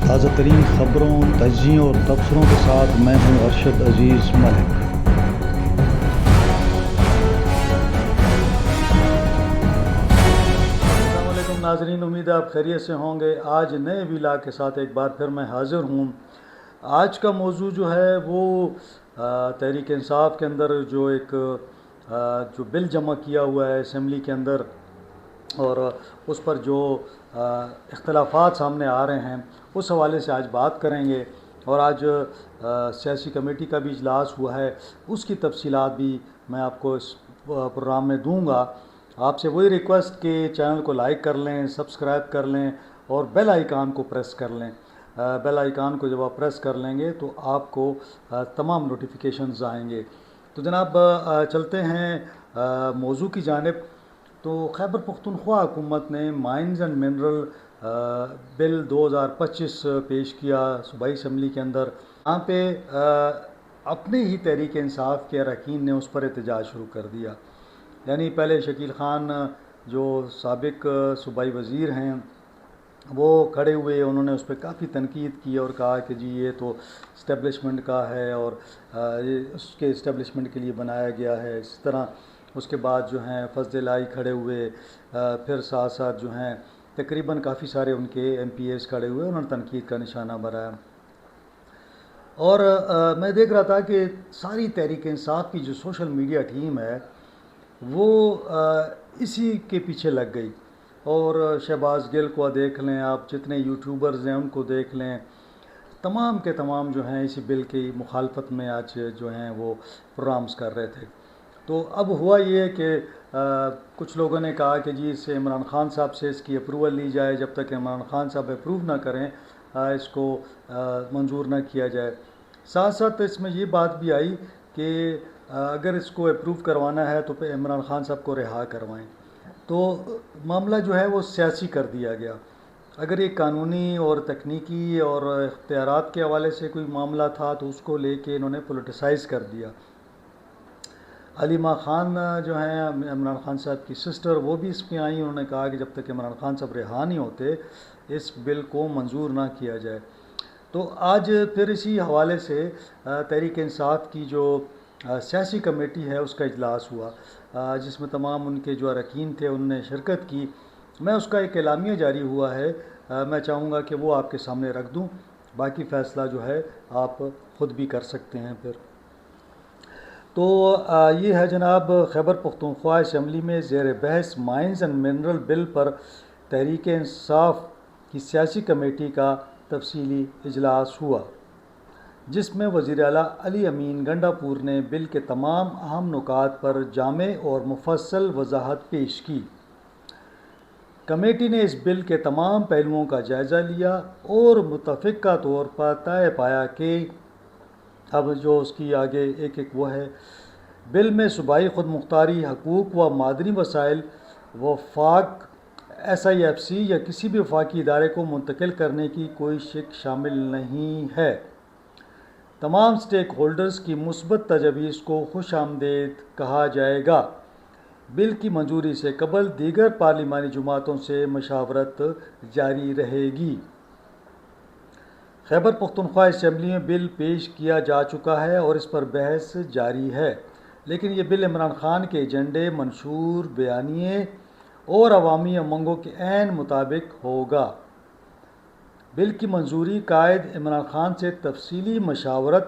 تازہ ترین خبروں، تجزیوں اور تبصروں کے ساتھ میں ہوں ارشد عزیز ملک۔ السلام علیکم ناظرین، امید ہے آپ خیریت سے ہوں گے۔ آج نئے ویلاگ کے ساتھ ایک بار پھر میں حاضر ہوں۔ آج کا موضوع جو ہے وہ تحریک انصاف کے اندر جو بل جمع کیا ہوا ہے اسمبلی کے اندر، اور اس پر جو اختلافات سامنے آ رہے ہیں اس حوالے سے آج بات کریں گے۔ اور آج سیاسی کمیٹی کا بھی اجلاس ہوا ہے، اس کی تفصیلات بھی میں آپ کو اس پروگرام میں دوں گا۔ آپ سے وہی ریکویسٹ کہ چینل کو لائک کر لیں، سبسکرائب کر لیں اور بیل آئیکن کو پریس کر لیں۔ بیل آئیکن کو جب آپ پریس کر لیں گے تو آپ کو تمام نوٹیفیکیشنز آئیں گے۔ تو جناب چلتے ہیں موضوع کی جانب۔ تو خیبر پختونخوا حکومت نے مائنز اینڈ منرل بل 2025 پیش کیا صوبائی اسمبلی کے اندر۔ یہاں پہ اپنے ہی تحریک انصاف کے اراکین نے اس پر احتجاج شروع کر دیا۔ یعنی پہلے شکیل خان جو سابق صوبائی وزیر ہیں وہ کھڑے ہوئے، انہوں نے اس پہ کافی تنقید کی اور کہا کہ جی یہ تو اسٹیبلشمنٹ کا ہے اور اس کے اسٹیبلشمنٹ کے لیے بنایا گیا ہے۔ اس طرح اس کے بعد جو ہیں فضل الہی کھڑے ہوئے، پھر ساتھ ساتھ جو ہیں تقریباً کافی سارے ان کے ایم پی ایز کھڑے ہوئے، انہوں نے تنقید کا نشانہ بنایا۔ اور میں دیکھ رہا تھا کہ ساری تحریک انصاف کی جو سوشل میڈیا ٹیم ہے وہ اسی کے پیچھے لگ گئی۔ اور شہباز گل کو دیکھ لیں آپ، جتنے یوٹیوبرز ہیں ان کو دیکھ لیں، تمام کے تمام جو ہیں اسی بل کی مخالفت میں آج جو ہیں وہ پروگرامز کر رہے تھے۔ تو اب ہوا یہ کہ کچھ لوگوں نے کہا کہ جی اس سے عمران خان صاحب سے اس کی اپروول لی جائے، جب تک عمران خان صاحب اپروو نہ کریں اس کو منظور نہ کیا جائے۔ ساتھ ساتھ اس میں یہ بات بھی آئی کہ اگر اس کو اپروو کروانا ہے تو پھر عمران خان صاحب کو رہا کروائیں۔ تو معاملہ جو ہے وہ سیاسی کر دیا گیا۔ اگر یہ قانونی اور تکنیکی اور اختیارات کے حوالے سے کوئی معاملہ تھا تو اس کو لے کے انہوں نے پولیٹیسائز کر دیا۔ علیمہ خان جو ہیں عمران خان صاحب کی سسٹر، وہ بھی اس میں آئیں، انہوں نے کہا کہ جب تک عمران خان صاحب رہا نہیں ہوتے اس بل کو منظور نہ کیا جائے۔ تو آج پھر اسی حوالے سے تحریک انصاف کی جو سیاسی کمیٹی ہے اس کا اجلاس ہوا، جس میں تمام ان کے جو اراکین تھے انہوں نے شرکت کی۔ میں اس کا ایک اعلامیہ جاری ہوا ہے، میں چاہوں گا کہ وہ آپ کے سامنے رکھ دوں، باقی فیصلہ جو ہے آپ خود بھی کر سکتے ہیں پھر۔ تو یہ ہے جناب خیبر پختونخوا اسمبلی میں زیر بحث مائنز اینڈ منرل بل پر تحریک انصاف کی سیاسی کمیٹی کا تفصیلی اجلاس ہوا، جس میں وزیر اعلیٰ علی امین گنڈا پور نے بل کے تمام اہم نکات پر جامع اور مفصل وضاحت پیش کی۔ کمیٹی نے اس بل کے تمام پہلوؤں کا جائزہ لیا اور متفقہ طور پر طے پایا کہ اب جو اس کی آگے ایک وہ ہے، بل میں صوبائی خود مختاری حقوق و مادنی وسائل وفاق ایس آئی ایف سی یا کسی بھی وفاقی ادارے کو منتقل کرنے کی کوئی شق شامل نہیں ہے۔ تمام سٹیک ہولڈرز کی مثبت تجاویز کو خوش آمدید کہا جائے گا۔ بل کی منظوری سے قبل دیگر پارلیمانی جماعتوں سے مشاورت جاری رہے گی۔ خیبر پختونخوا اسمبلی میں بل پیش کیا جا چکا ہے اور اس پر بحث جاری ہے، لیکن یہ بل عمران خان کے ایجنڈے، منشور، بیانیے اور عوامی امنگوں کے عین مطابق ہوگا۔ بل کی منظوری قائد عمران خان سے تفصیلی مشاورت،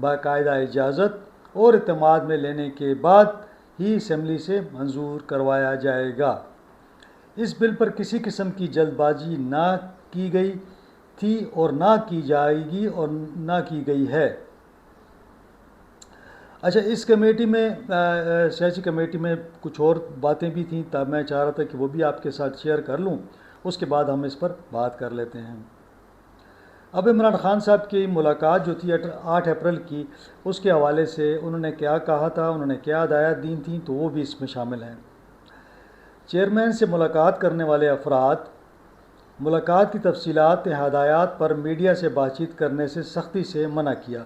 باقاعدہ اجازت اور اعتماد میں لینے کے بعد ہی اسمبلی سے منظور کروایا جائے گا۔ اس بل پر کسی قسم کی جلد بازی نہ کی گئی تھی اور نہ کی جائے گی اور نہ کی گئی ہے۔ اچھا، اس کمیٹی میں سیاسی کمیٹی میں کچھ اور باتیں بھی تھیں، تب میں چاہ رہا تھا کہ وہ بھی آپ کے ساتھ شیئر کر لوں، اس کے بعد ہم اس پر بات کر لیتے ہیں۔ اب عمران خان صاحب کی ملاقات جو تھی 8 اپریل کی، اس کے حوالے سے انہوں نے کیا کہا تھا، انہوں نے کیا ہدایات دی تھیں، تو وہ بھی اس میں شامل ہیں۔ چیئرمین سے ملاقات کرنے والے افراد ملاقات کی تفصیلات ہدایات پر میڈیا سے بات چیت کرنے سے سختی سے منع کیا۔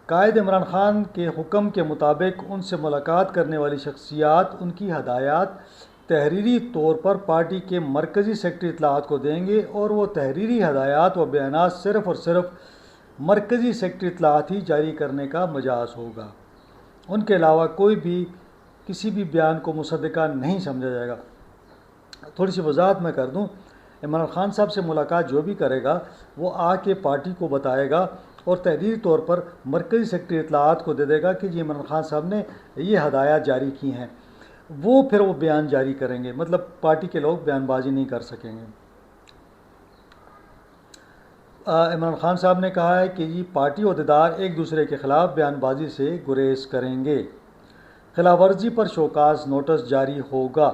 قائد عمران خان کے حکم کے مطابق ان سے ملاقات کرنے والی شخصیات ان کی ہدایات تحریری طور پر پارٹی کے مرکزی سیکرٹری اطلاعات کو دیں گے، اور وہ تحریری ہدایات و بیانات صرف اور صرف مرکزی سیکرٹری اطلاعات ہی جاری کرنے کا مجاز ہوگا۔ ان کے علاوہ کوئی بھی کسی بھی بیان کو مصدقہ نہیں سمجھا جائے گا۔ تھوڑی سی وضاحت میں کر دوں، عمران خان صاحب سے ملاقات جو بھی کرے گا وہ آ کے پارٹی کو بتائے گا اور تحریری طور پر مرکزی سیکرٹری اطلاعات کو دے دے گا کہ جی عمران خان صاحب نے یہ ہدایات جاری کی ہیں، وہ پھر وہ بیان جاری کریں گے، مطلب پارٹی کے لوگ بیان بازی نہیں کر سکیں گے۔ عمران خان صاحب نے کہا ہے کہ جی پارٹی عہدیدار ایک دوسرے کے خلاف بیان بازی سے گریز کریں گے۔ خلاف ورزی پر شوکاز نوٹس جاری ہوگا۔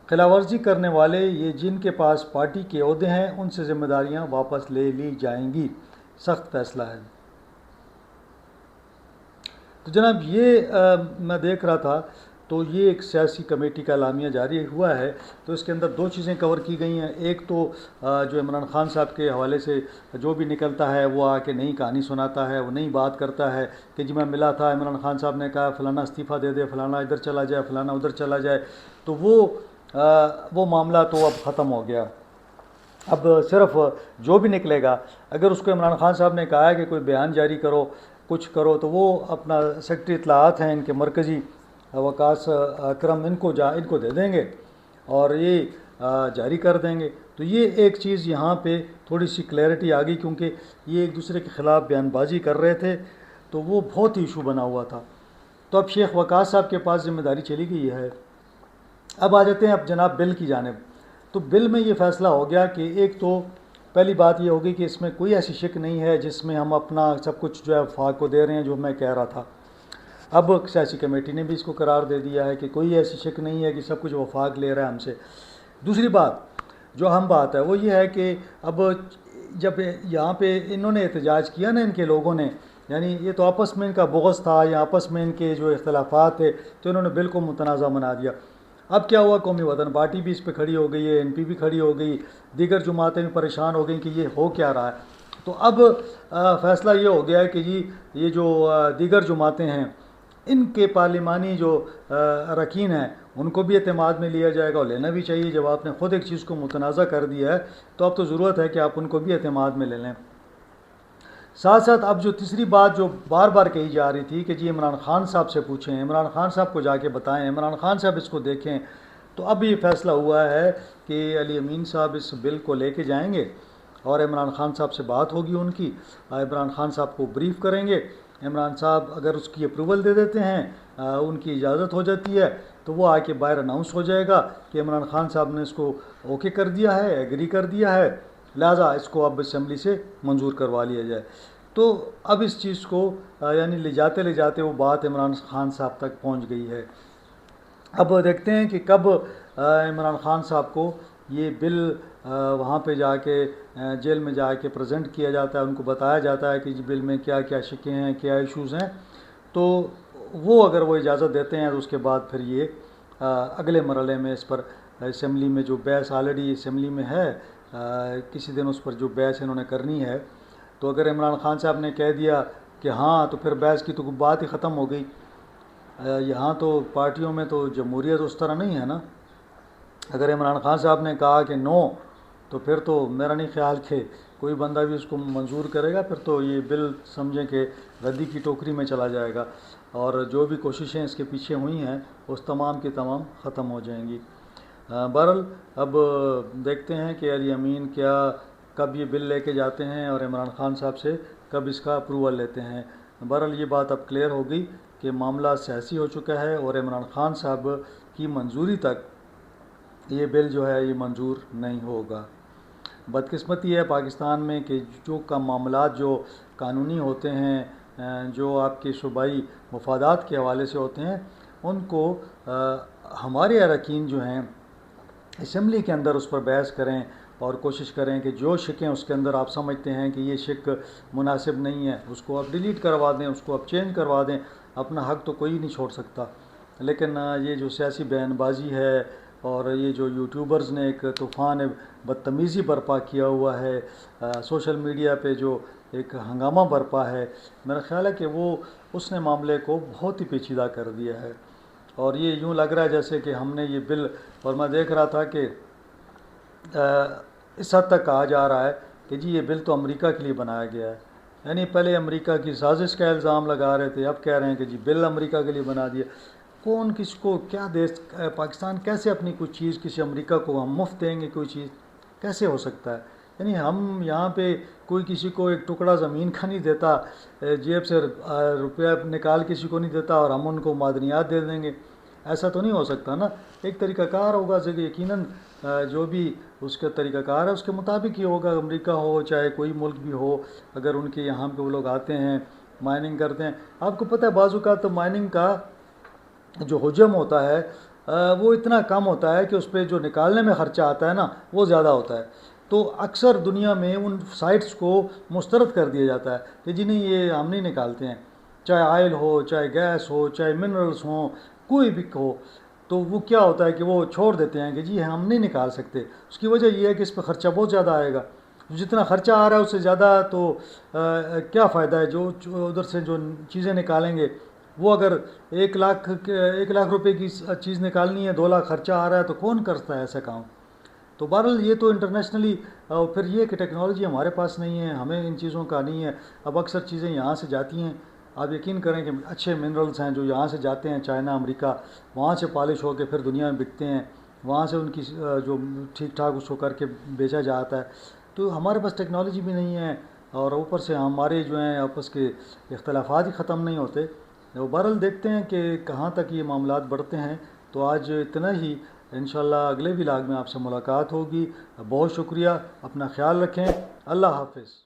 خلاف ورزی کرنے والے یہ جن کے پاس پارٹی کے عہدے ہیں ان سے ذمہ داریاں واپس لے لی جائیں گی۔ سخت فیصلہ ہے۔ تو جناب یہ میں دیکھ رہا تھا تو یہ ایک سیاسی کمیٹی کا اعلامیہ جاری ہوا ہے، تو اس کے اندر دو چیزیں کور کی گئی ہیں۔ ایک تو جو عمران خان صاحب کے حوالے سے جو بھی نکلتا ہے وہ آ کے نئی کہانی سناتا ہے، وہ نئی بات کرتا ہے کہ جی میں ملا تھا، عمران خان صاحب نے کہا فلانا استعفیٰ دے دے، فلانا ادھر چلا جائے، فلانا ادھر چلا جائے، تو وہ معاملہ تو اب ختم ہو گیا۔ اب صرف جو بھی نکلے گا، اگر اس کو عمران خان صاحب نے کہا ہے کہ کوئی بیان جاری کرو، کچھ کرو، تو وہ اپنا سیکرٹری اطلاعات ہیں ان کے مرکزی وقاص اکرم ان کو دے دیں گے اور یہ جاری کر دیں گے۔ تو یہ ایک چیز یہاں پہ تھوڑی سی کلیئرٹی آ گئی، کیونکہ یہ ایک دوسرے کے خلاف بیان بازی کر رہے تھے تو وہ بہت ہی ایشو بنا ہوا تھا۔ تو اب شیخ وقاص صاحب کے پاس ذمہ داری چلی گئی ہے۔ اب آ جاتے ہیں اب جناب بل کی جانب۔ تو بل میں یہ فیصلہ ہو گیا کہ ایک تو پہلی بات یہ ہوگی کہ اس میں کوئی ایسی شک نہیں ہے جس میں ہم اپنا سب کچھ جو ہے وفاق کو دے رہے ہیں، جو میں کہہ رہا تھا۔ اب سیاسی کمیٹی نے بھی اس کو قرار دے دیا ہے کہ کوئی ایسی شک نہیں ہے کہ سب کچھ وفاق لے رہا ہے ہم سے۔ دوسری بات جو اہم بات ہے وہ یہ ہے کہ اب جب یہاں پہ انہوں نے احتجاج کیا نا ان کے لوگوں نے، یعنی یہ تو آپس میں ان کا بغض تھا یا آپس میں ان کے جو اختلافات تھے، تو انہوں نے بالکل متنازع بنا دیا۔ اب کیا ہوا، قومی وطن پارٹی بھی اس پہ کھڑی ہو گئی ہے، این پی بھی کھڑی ہو گئی، دیگر جماعتیں بھی پریشان ہو گئیں کہ یہ ہو کیا رہا ہے۔ تو اب فیصلہ یہ ہو گیا ہے کہ جی یہ جو دیگر جماعتیں ہیں ان کے پارلیمانی جو اراکین ہیں ان کو بھی اعتماد میں لیا جائے گا، اور لینا بھی چاہیے۔ جب آپ نے خود ایک چیز کو متنازع کر دیا ہے تو اب تو ضرورت ہے کہ آپ ان کو بھی اعتماد میں لے لیں۔ ساتھ ساتھ اب جو تیسری بات جو بار بار کہی جا رہی تھی کہ جی عمران خان صاحب سے پوچھیں، عمران خان صاحب کو جا کے بتائیں، عمران خان صاحب اس کو دیکھیں، تو اب یہ فیصلہ ہوا ہے کہ علی امین صاحب اس بل کو لے کے جائیں گے اور عمران خان صاحب سے بات ہوگی ان کی، عمران خان صاحب کو بریف کریں گے۔ عمران صاحب اگر اس کی اپروول دے دیتے ہیں، ان کی اجازت ہو جاتی ہے، تو وہ آ کے باہر اناؤنس ہو جائے گا کہ عمران خان صاحب نے اس کو اوکے کر دیا ہے، ایگری کر دیا ہے، لہٰذا اس کو اب اسمبلی سے منظور کروا لیا جائے۔ تو اب اس چیز کو یعنی لے جاتے وہ بات عمران خان صاحب تک پہنچ گئی ہے۔ اب دیکھتے ہیں کہ کب عمران خان صاحب کو یہ بل وہاں پہ جا کے جیل میں جا کے پریزنٹ کیا جاتا ہے، ان کو بتایا جاتا ہے کہ جی بل میں کیا کیا شکیں ہیں، کیا ایشوز ہیں، تو وہ اگر وہ اجازت دیتے ہیں تو اس کے بعد پھر یہ اگلے مرحلے میں اس پر اسمبلی میں جو بحث آلریڈی اسمبلی میں ہے، کسی دن اس پر جو بحث انہوں نے کرنی ہے، تو اگر عمران خان صاحب نے کہہ دیا کہ ہاں تو پھر بحث کی تو بات ہی ختم ہو گئی۔ یہاں تو پارٹیوں میں تو جمہوریت اس طرح نہیں ہے نا۔ اگر عمران خان صاحب نے کہا کہ نو، تو پھر تو میرا نہیں خیال کہ کوئی بندہ بھی اس کو منظور کرے گا، پھر تو یہ بل سمجھیں کہ ردی کی ٹوکری میں چلا جائے گا، اور جو بھی کوششیں اس کے پیچھے ہوئی ہیں اس تمام کی تمام ختم ہو جائیں گی۔ بہرحال اب دیکھتے ہیں کہ علی امین کیا کب یہ بل لے کے جاتے ہیں اور عمران خان صاحب سے کب اس کا اپروول لیتے ہیں۔ بہرحال یہ بات اب کلیئر ہو گئی کہ معاملہ سیاسی ہو چکا ہے اور عمران خان صاحب کی منظوری تک یہ بل جو ہے یہ منظور نہیں ہوگا۔ بدقسمتی ہے پاکستان میں کہ جو کا معاملات جو قانونی ہوتے ہیں، جو آپ کے صوبائی مفادات کے حوالے سے ہوتے ہیں، ان کو ہمارے اراکین جو ہیں اسمبلی کے اندر اس پر بحث کریں اور کوشش کریں کہ جو شکیں اس کے اندر آپ سمجھتے ہیں کہ یہ شک مناسب نہیں ہے اس کو آپ ڈیلیٹ کروا دیں، اس کو آپ چینج کروا دیں۔ اپنا حق تو کوئی نہیں چھوڑ سکتا، لیکن یہ جو سیاسی بیان بازی ہے اور یہ جو یوٹیوبرز نے ایک طوفان بدتمیزی برپا کیا ہوا ہے، سوشل میڈیا پہ جو ایک ہنگامہ برپا ہے، میرا خیال ہے کہ وہ اس نے معاملے کو بہت ہی پیچیدہ کر دیا ہے۔ اور یہ یوں لگ رہا ہے جیسے کہ ہم نے یہ بل، اور میں دیکھ رہا تھا کہ اس حد تک کہا جا رہا ہے کہ جی یہ بل تو امریکہ کے لیے بنایا گیا ہے، یعنی پہلے امریکہ کی سازش کا الزام لگا رہے تھے، اب کہہ رہے ہیں کہ جی بل امریکہ کے لیے بنا دیا۔ کون کس کو کیا دیش، پاکستان کیسے اپنی کوئی چیز کسی امریکہ کو ہم مفت دیں گے؟ کوئی چیز کیسے ہو سکتا ہے؟ یعنی ہم یہاں پہ کوئی کسی کو ایک ٹکڑا زمین کا نہیں دیتا، جیب سے روپیہ نکال کسی کو نہیں دیتا اور ہم ان کو معدنیات دے دیں گے، ایسا تو نہیں ہو سکتا نا۔ ایک طریقہ کار ہوگا، جو کہ یقیناً جو بھی اس کا طریقہ کار ہے اس کے مطابق ہی ہوگا، امریکہ ہو چاہے کوئی ملک بھی ہو، اگر ان کے یہاں پہ وہ لوگ آتے ہیں مائننگ کرتے ہیں۔ آپ کو پتہ ہے بعض اوقات تو مائننگ کا جو حجم ہوتا ہے وہ اتنا کم ہوتا ہے کہ اس پہ جو نکالنے میں خرچہ آتا ہے نا وہ زیادہ ہوتا ہے، تو اکثر دنیا میں ان سائٹس کو مسترد کر دیا جاتا ہے کہ جی نہیں یہ ہم نہیں نکالتے ہیں، چاہے آئل ہو چاہے گیس ہو چاہے منرلس ہوں کوئی بھی ہو، تو وہ کیا ہوتا ہے کہ وہ چھوڑ دیتے ہیں کہ جی ہم نہیں نکال سکتے۔ اس کی وجہ یہ ہے کہ اس پہ خرچہ بہت زیادہ آئے گا، جتنا خرچہ آ رہا ہے اس سے زیادہ تو کیا فائدہ ہے؟ جو ادھر سے جو چیزیں نکالیں گے وہ اگر 1 لاکھ روپے کی چیز نکالنی ہے 2 لاکھ خرچہ آ رہا ہے تو کون کرتا ہے ایسا کام؟ تو بہرحال یہ تو انٹرنیشنلی، پھر یہ کہ ٹیکنالوجی ہمارے پاس نہیں ہے، ہمیں ان چیزوں کا نہیں ہے۔ اب اکثر چیزیں یہاں سے جاتی ہیں، آپ یقین کریں کہ اچھے منرلز ہیں جو یہاں سے جاتے ہیں چائنا امریکہ، وہاں سے پالش ہو کے پھر دنیا میں بکتے ہیں، وہاں سے ان کی جو ٹھیک ٹھاک اس کو کر کے بیچا جاتا ہے۔ تو ہمارے پاس ٹیکنالوجی بھی نہیں ہے، اور اوپر سے ہمارے جو ہیں آپس کے اختلافات ہی ختم نہیں ہوتے۔ بہرحال دیکھتے ہیں کہ کہاں تک یہ معاملات بڑھتے ہیں۔ تو آج اتنا ہی، انشاءاللہ اگلے ولاگ میں آپ سے ملاقات ہوگی۔ بہت شکریہ، اپنا خیال رکھیں، اللہ حافظ۔